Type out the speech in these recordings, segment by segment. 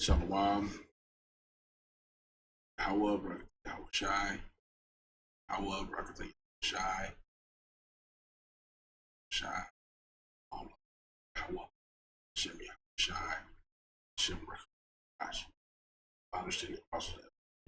Shalom. Hawa Shai. Hawa Brakatay Shai. Shai. Hawa Shem Shai. Shem Brakatash. I understand it also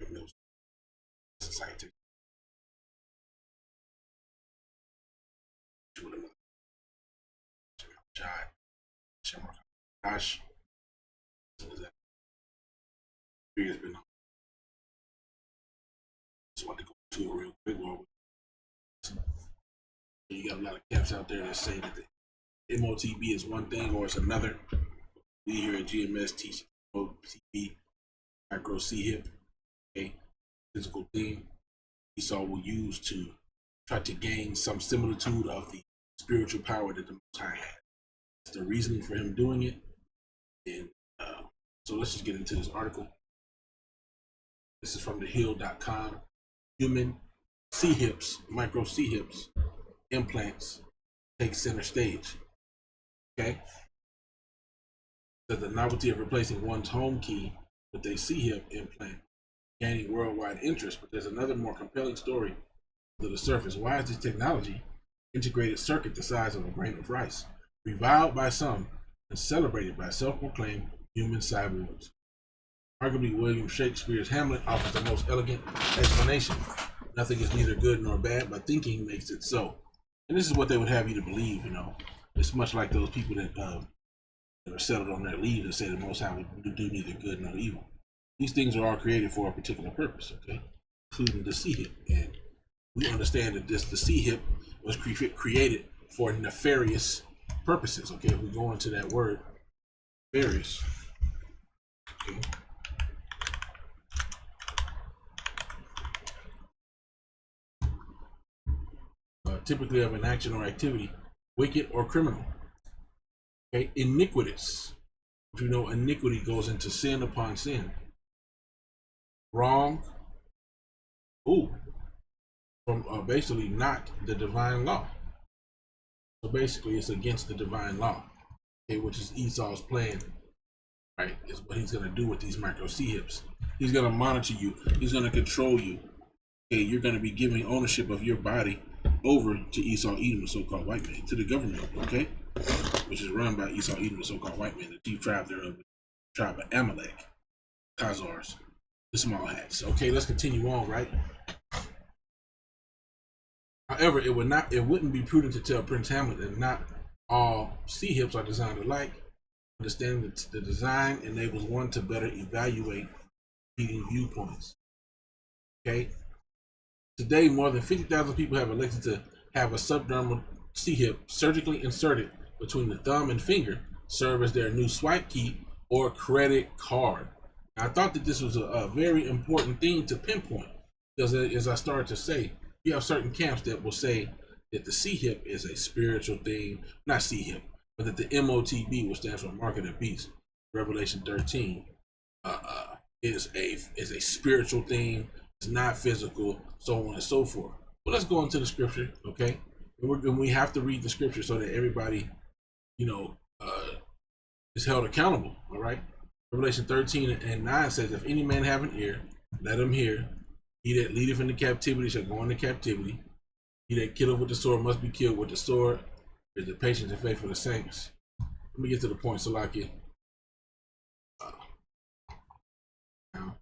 that society. Shai. Shem Brakatash. Has been just want to go to a real quick one. You got a lot of camps out there that say that the MOTB is one thing or it's another. We here at GMS teach MOTB, micro C-hip, okay, physical thing Esau will use to try to gain some similitude of the spiritual power that the Most High had. That's the reasoning for him doing it. And so let's just get into this article. This is from thehill.com. Human C-hips, micro C-hips, implants take center stage. Okay? So the novelty of replacing one's home key with a C-hip implant gaining worldwide interest, but there's another more compelling story to the surface. Why is this technology, integrated circuit the size of a grain of rice, reviled by some and celebrated by self-proclaimed human cyborgs? Arguably, William Shakespeare's Hamlet offers the most elegant explanation. Nothing is neither good nor bad, but thinking makes it so. And this is what they would have you to believe, you know. It's much like those people that are settled on their leave that say the Most High would do neither good nor evil. These things are all created for a particular purpose, okay? Including the C-hip. And we understand that the C-hip was created for nefarious purposes, okay? If we go into that word, nefarious, okay? Typically of an action or activity, wicked or criminal. Okay, iniquitous. If you know, iniquity goes into sin upon sin. Wrong. From basically not the divine law. So basically, it's against the divine law. Okay, which is Esau's plan. Right, is what he's gonna do with these micro C-hips. He's gonna monitor you. He's gonna control you. Okay, you're gonna be giving ownership of your body over to Esau Edom, the so-called white man, to the government, okay, which is run by Esau Edom, the so-called white man, the chief tribe thereof, the tribe of Amalek, Khazars, the small hats. Okay, let's continue on, right? However, it wouldn't be prudent to tell Prince Hamlet that not all C-hips are designed alike. Understanding that the design enables one to better evaluate competing viewpoints. Okay. Today, more than 50,000 people have elected to have a subdermal C-hip surgically inserted between the thumb and finger, serve as their new swipe key or credit card. Now, I thought that this was a very important thing to pinpoint, because as I started to say, you have certain camps that will say that the C-hip is a spiritual thing, not C-hip, but that the MOTB, which stands for Mark of the Beast, Revelation 13, is a spiritual thing. It's not physical, so on and so forth. Well, let's go into the scripture, okay? And we have to read the scripture so that everybody, you know, is held accountable, all right? Revelation 13 and 9 says, if any man have an ear, let him hear. He that leadeth into captivity shall go into captivity. He that killeth with the sword must be killed with the sword. Is the patience and faith for the saints. Let me get to the point, Salakia. Now.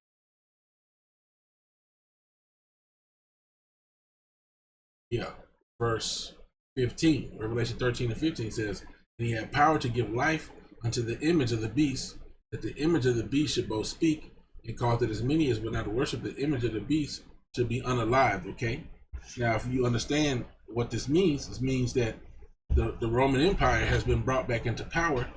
Yeah, verse 15, Revelation 13 and 15 says, and he had power to give life unto the image of the beast, that the image of the beast should both speak and cause that as many as would not worship the image of the beast should be unalived, okay? Now, if you understand what this means that the Roman Empire has been brought back into power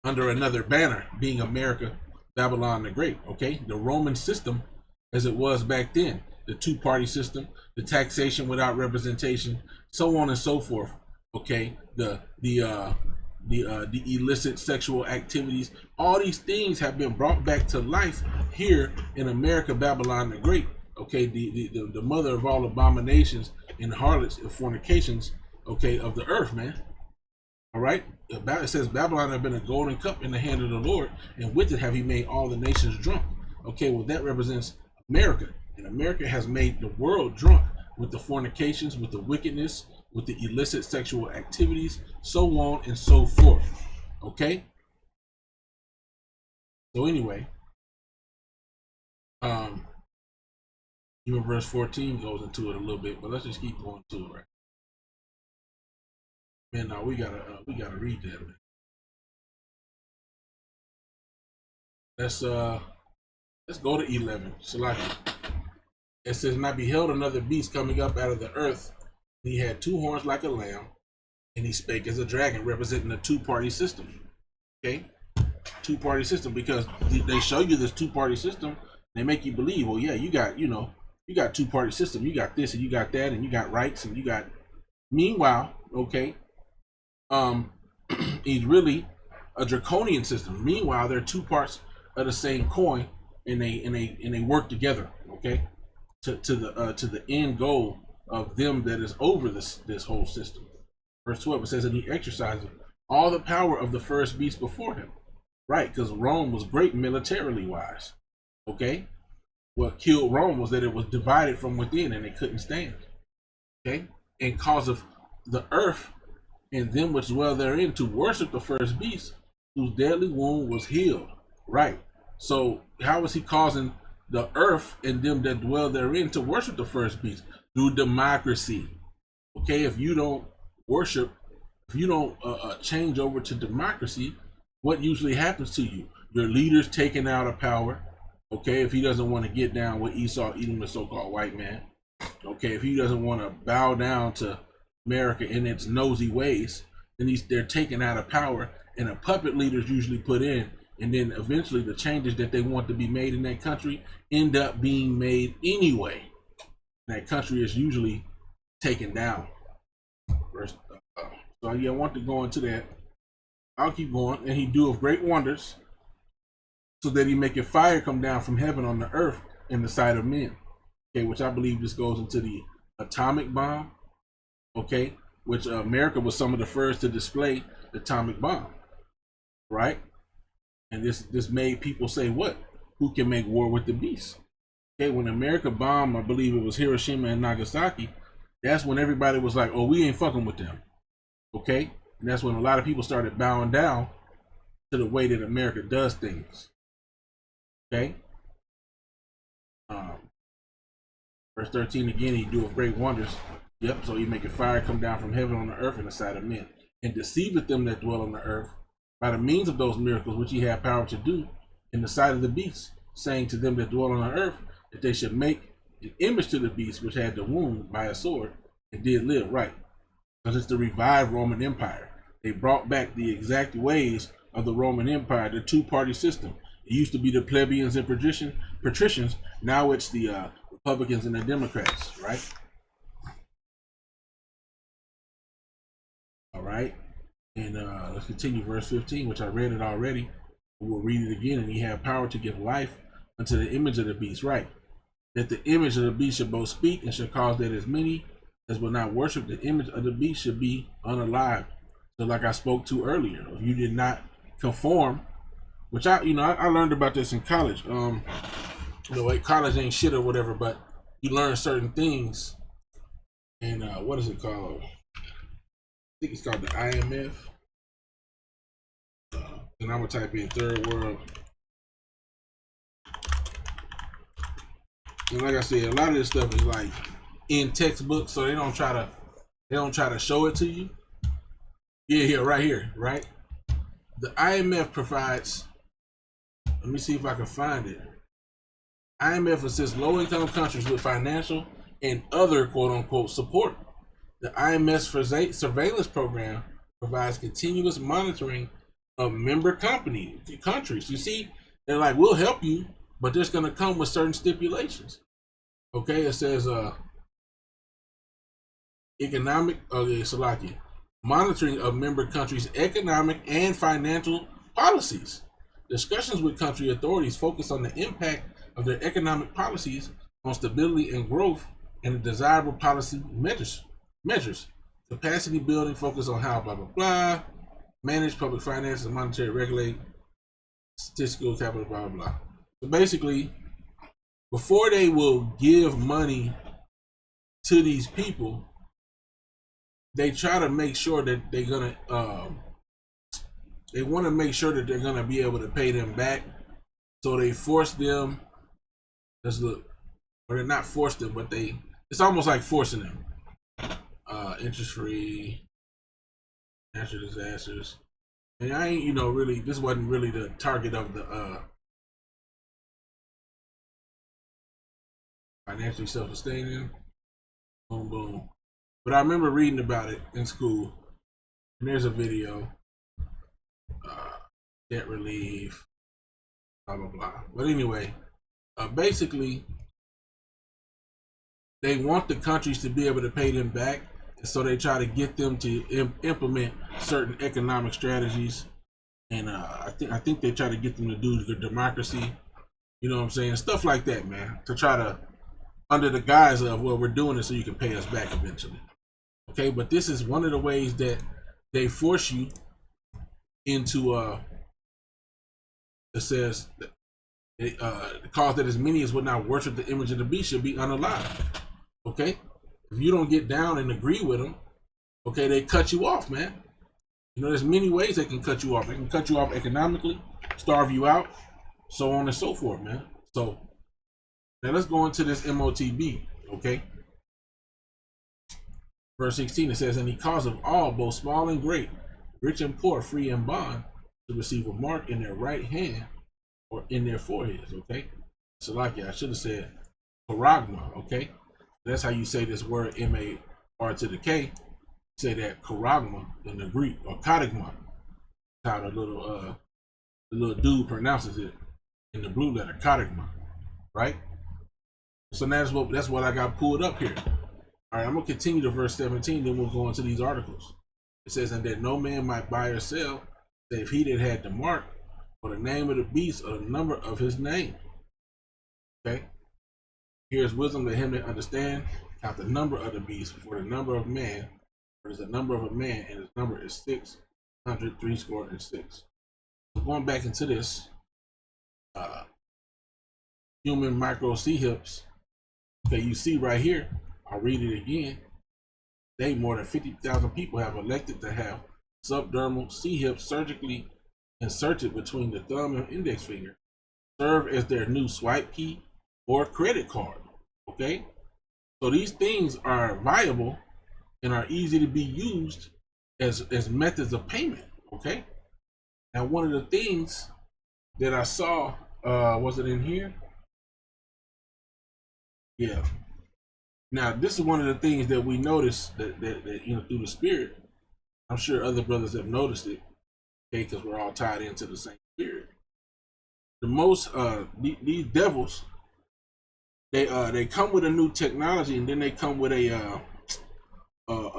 under another banner, being America, Babylon the Great, okay? The Roman system as it was back then, the two-party system, the taxation without representation, so on and so forth, okay? The illicit sexual activities, all these things have been brought back to life here in America, Babylon the Great, okay? The mother of all abominations and harlots and fornications, okay, of the earth, man. All right, it says Babylon had been a golden cup in the hand of the Lord, and with it have he made all the nations drunk. Okay, well that represents America, and America has made the world drunk with the fornications, with the wickedness, with the illicit sexual activities, so on and so forth. Okay. So anyway, even verse 14 goes into it a little bit, but let's just keep going to it, right? Man, no, we gotta read that, man. Let's go to 11. Salaki. It says, and I beheld another beast coming up out of the earth. He had two horns like a lamb, and he spake as a dragon, representing a two-party system. Okay, two-party system, because they show you this two-party system. They make you believe, well, yeah, you got two-party system. You got this and you got that, and you got rights and you got. Meanwhile, okay, he's really a draconian system. Meanwhile, they're two parts of the same coin, and they work together. Okay, to the end goal of them that is over this whole system. Verse 12, it says, and he exercised all the power of the first beast before him. Right, because Rome was great militarily wise. Okay, what killed Rome was that it was divided from within and they couldn't stand. Okay, and cause of the earth and them which dwell therein to worship the first beast, whose deadly wound was healed. Right, so how was he causing the earth and them that dwell therein to worship the first beast? Through democracy. Okay, if you don't worship, if you don't change over to democracy, what usually happens to you? Your leader's taken out of power. Okay, if he doesn't want to get down with Esau, Edom, the so-called white man. Okay, if he doesn't want to bow down to America in its nosy ways, then they're taken out of power, and a puppet leader's usually put in, and then eventually the changes that they want to be made in that country end up being made anyway. That country is usually taken down. So yeah, I want to go into that. I'll keep going. And he doeth great wonders, so that he maketh fire come down from heaven on the earth in the sight of men. Okay, which I believe this goes into the atomic bomb. Okay, which America was some of the first to display the atomic bomb. Right? And this made people say, what? Who can make war with the beast? Okay, when America bombed, I believe it was Hiroshima and Nagasaki, that's when everybody was like, oh, we ain't fucking with them. Okay? And that's when a lot of people started bowing down to the way that America does things. Okay? Verse 13 again, he doeth great wonders. Yep, so he maketh fire come down from heaven on the earth in the sight of men, and deceiveth them that dwell on the earth by the means of those miracles which he had power to do in the sight of the beast, saying to them that dwell on the earth, that they should make an image to the beast which had the wound by a sword and did live. Right, because it's the revived Roman Empire. They brought back the exact ways of the Roman Empire, the two-party system. It used to be the plebeians and patricians. Now it's the Republicans and the Democrats. Right. All right, and let's continue verse 15, which I read it already. We'll read it again. And he had power to give life unto the image of the beast. Right, that the image of the beast should both speak, and should cause that as many as will not worship the image of the beast should be unalive. So like I spoke to earlier, if you did not conform, which I learned about this in college. Like college ain't shit or whatever, but you learn certain things. And what is it called? I think it's called the IMF. And I'm gonna type in third world. And like I said, a lot of this stuff is like in textbooks, so they don't try to show it to you. Yeah, right here, right? The IMF provides, let me see if I can find it. IMF assists low-income countries with financial and other quote-unquote support. The IMF surveillance program provides continuous monitoring of member countries. You see, they're like, we'll help you, but there's going to come with certain stipulations. Okay, it says monitoring of member countries' economic and financial policies. Discussions with country authorities focus on the impact of their economic policies on stability and growth and the desirable policy measures. Capacity building focus on how blah blah blah. manage public finances, monetary regulate, statistical capital, blah, blah, blah. So basically, before they will give money to these people, they try to make sure that they're gonna they want to make sure that they're gonna be able to pay them back. So they force them. Let's look, or they're not forced them, but it's almost like forcing them. Interest free, natural disasters. And I ain't, really, this wasn't really the target of the financially self-sustaining. Boom, boom. But I remember reading about it in school, and there's a video. Debt relief, blah, blah, blah. But anyway, basically, they want the countries to be able to pay them back, so they try to get them to implement certain economic strategies. And I think they try to get them to do the democracy, you know what I'm saying? Stuff like that, man, to try to, under the guise of, well, we're doing it so you can pay us back eventually. Okay, but this is one of the ways that they force you into it says that the cause that as many as would not worship the image of the beast should be unalive. Okay, if you don't get down and agree with them, okay, they cut you off, man. There's many ways they can cut you off. They can cut you off economically, starve you out, so on and so forth, man. So now let's go into this Motb, okay? Verse 16, it says, and he causeth all, both small and great, rich and poor, free and bond, to receive a mark in their right hand or in their foreheads, okay? So like I should have said charagma, okay? That's how you say this word M-A-R to the K. Say that charagma in the Greek, or karagma. How the little dude pronounces it in the blue letter, karagma, right? So that's what I got pulled up here. All right, I'm gonna continue to verse 17, then we'll go into these articles. It says, and that no man might buy or sell, save he that had the mark, or the name of the beast, or the number of his name. Okay. Here's wisdom to him that understand, count the number of the beast, for the number of man. There's the number of a man, and his number is 666. So going back into this, human micro C hips. Okay, you see right here. I'll read it again. They more than 50,000 people have elected to have subdermal C hips surgically inserted between the thumb and index finger, serve as their new swipe key or credit card. Okay, so these things are viable and are easy to be used as methods of payment. Okay, now one of the things that I saw, was it in here? Yeah. Now this is one of the things that we notice that through the spirit. I'm sure other brothers have noticed it, okay, because we're all tied into the same spirit. The most these devils, they come with a new technology, and then they come with a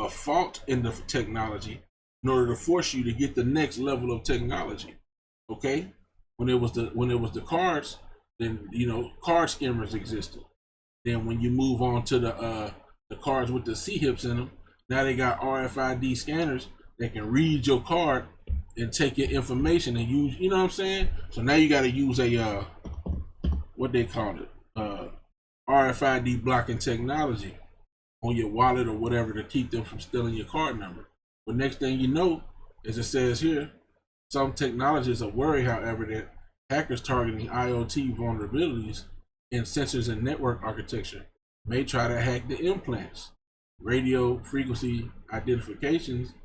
fault in the technology in order to force you to get the next level of technology. Okay, when it was the cards, then card skimmers existed. Then when you move on to the cards with the C hips in them, now they got RFID scanners that can read your card and take your information and use, you know what I'm saying? So now you got to use a what they call it, RFID blocking technology on your wallet or whatever to keep them from stealing your card number. But next thing you know, as it says here, some technologists are worried, however, that hackers targeting IoT vulnerabilities in sensors and network architecture may try to hack the implants. Radio frequency identifications,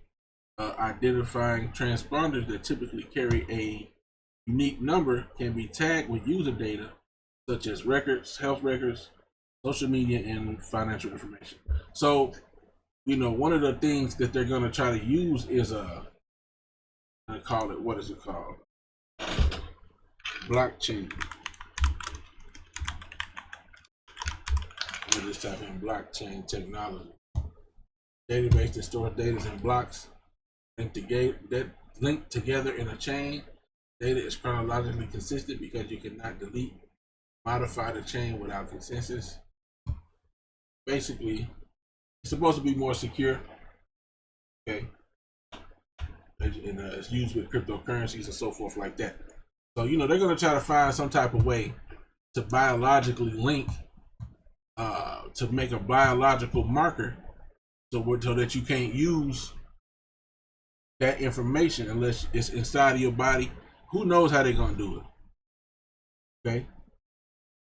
identifying transponders that typically carry a unique number, can be tagged with user data such as records, health records, social media, and financial information. So, one of the things that they're going to try to use is I call it, what is it called? Blockchain. We'll just type in blockchain technology. Database that stores data in blocks linked together in a chain. Data is chronologically consistent because you cannot delete, modify the chain without consensus. Basically, it's supposed to be more secure. Okay. and it's used with cryptocurrencies and so forth like that. So they're going to try to find some type of way to biologically link, to make a biological marker, so that you can't use that information unless it's inside of your body. Who knows how they're going to do it? Okay.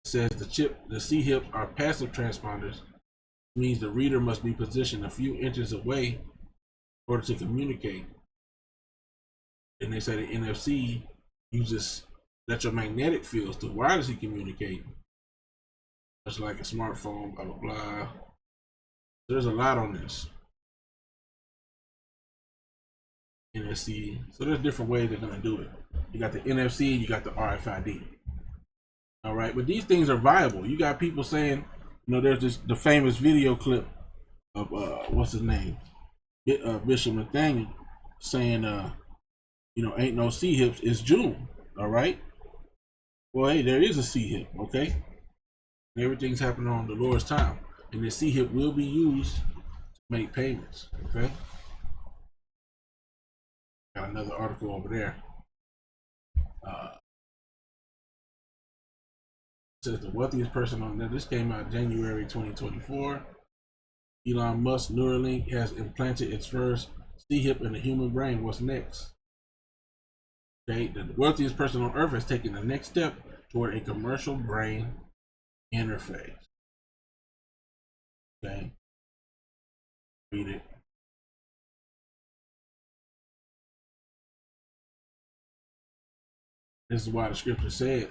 It says the C hips are passive transponders. It means the reader must be positioned a few inches away in order to communicate. And they say the NFC uses electromagnetic fields to wirelessly communicate, much like a smartphone, blah, blah, blah. There's a lot on this. NFC. So there's different ways they're going to do it. You got the NFC, you got the RFID. All right, but these things are viable. You got people saying, there's the famous video clip of what's his name, Bishop Nathaniel, saying, ain't no C hips. It's June. All right. Well, hey, there is a C hip. Okay. And everything's happening on the Lord's time, and the C hip will be used to make payments. Okay. Got another article over there. Says the wealthiest person on there. This came out January 2024. Elon Musk Neuralink has implanted its first C-hip in the human brain. What's next? Okay, the wealthiest person on Earth has taken the next step toward a commercial brain interface. Okay, read it. This is why the scripture said,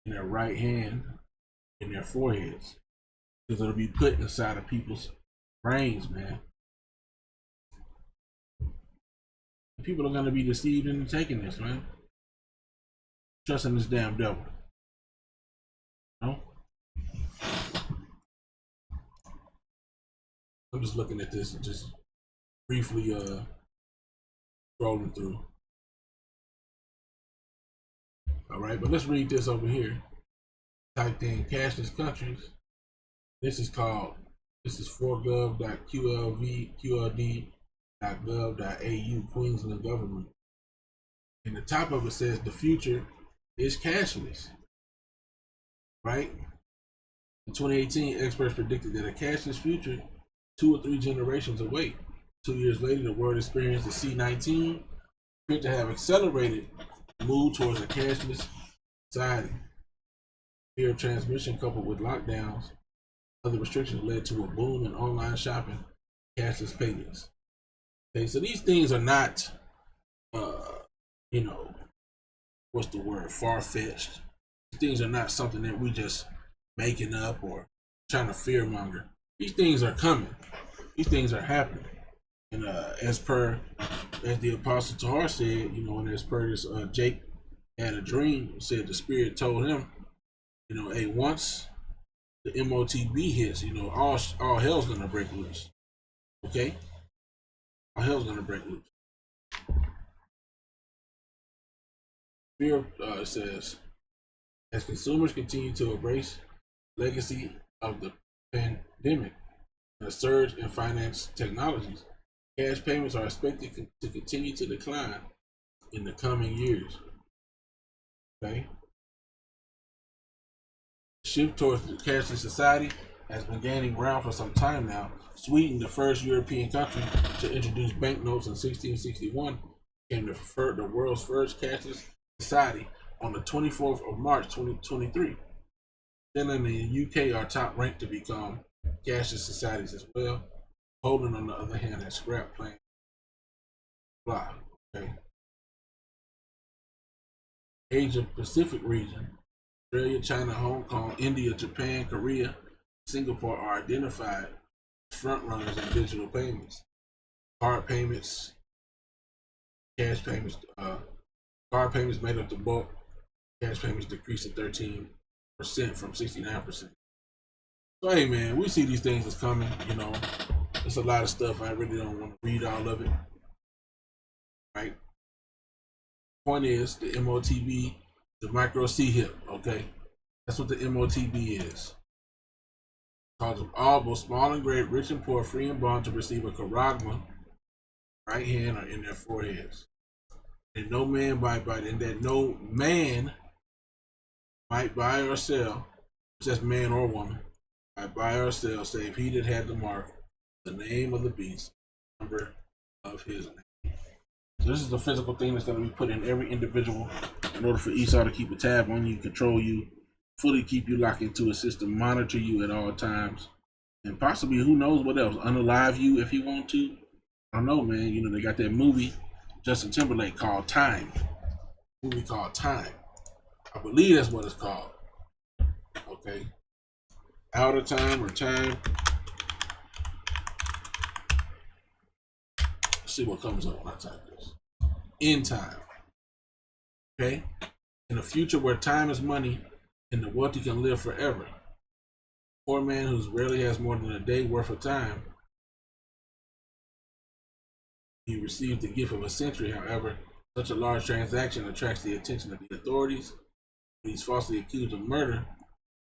in their right hand, in their foreheads, because it'll be put inside of people's brains, man. People are going to be deceived into taking this, man. Trusting this damn devil. No? I'm just looking at this and just briefly scrolling through. All right, but let's read this over here. Typed in cashless countries. This is 4gov.qld.gov.au, Queensland government. And the top of it says the future is cashless. Right? In 2018, experts predicted that a cashless future 2 or 3 generations away. 2 years later, the world experienced the C-19, appeared to have accelerated the move towards a cashless society. Fear of transmission coupled with lockdowns, other restrictions led to a boom in online shopping, cashless payments. Okay, so these things are not, what's the word, far-fetched. These things are not something that we just making up or trying to fearmonger. These things are coming. These things are happening. And as the Apostle Tahar said, and as per this, Jake had a dream, said the Spirit told him, hey, once the Motb hits, all hell's gonna break loose. Okay? All hell's gonna break loose. Fear says, as consumers continue to embrace legacy of the pandemic and a surge in finance technologies, cash payments are expected to continue to decline in the coming years. Okay? Shift towards the cashless society has been gaining ground for some time now. Sweden, the first European country to introduce banknotes in 1661, became the world's first cashless society on the 24th of March 2023. Finland and the UK are top ranked to become cashless societies as well. Poland, on the other hand, has scrapped plans. Blah. Okay. Asia Pacific region. Australia, China, Hong Kong, India, Japan, Korea, Singapore are identified as front runners in digital payments. Card payments, cash payments, card payments made up the bulk. Cash payments decreased to 13% from 69%. So hey man, we see these things as coming, It's a lot of stuff. I really don't want to read all of it. Right? Point is the Motb, the micro C hip, okay? That's what the Motb is. Cause of all, both small and great, rich and poor, free and bond to receive a charagma right hand or in their foreheads. And no man and that no man might buy or sell, just man or woman, might buy or sell, save he that had the mark, the name of the beast, number of his name. So this is the physical thing that's going to be put in every individual in order for Esau to keep a tab on you, control you, fully keep you locked into a system, monitor you at all times, and possibly, who knows what else, unalive you if he want to. I don't know, man. You know, they got that movie, Justin Timberlake, called Time. Movie called Time. I believe that's what it's called. Okay. Out of Time or Time. Let's see what comes up when I type this. In Time. Okay. In a future where time is money and the wealthy can live forever. Poor man who rarely has more than a day worth of time. He received the gift of a century. However, such a large transaction attracts the attention of the authorities. He's falsely accused of murder.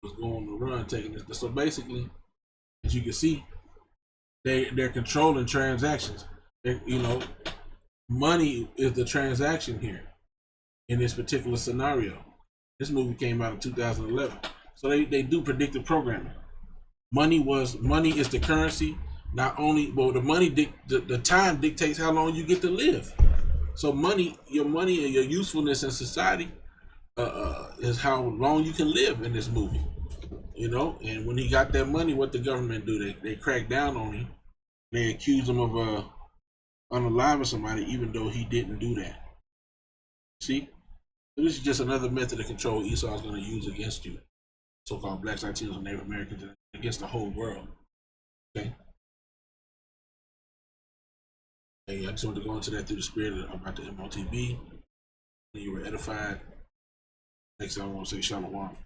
Was going on the run, taking this. So basically, as you can see, they're controlling transactions. You know, money is the transaction here in this particular scenario. This movie came out in 2011, so they do predictive programming. Money is the currency. Not only, well, the time dictates how long you get to live. So your money and your usefulness in society is how long you can live in this movie. You know, and when he got that money, what the government do? They crack down on him. They accuse him of unaliving somebody, even though he didn't do that. See, so this is just another method of control Esau is going to use against you, so-called blacks, Latinos, and Native Americans, against the whole world. Okay. Hey, I just wanted to go into that through the spirit about the Motb. You were edified. Next time I want to say shalom.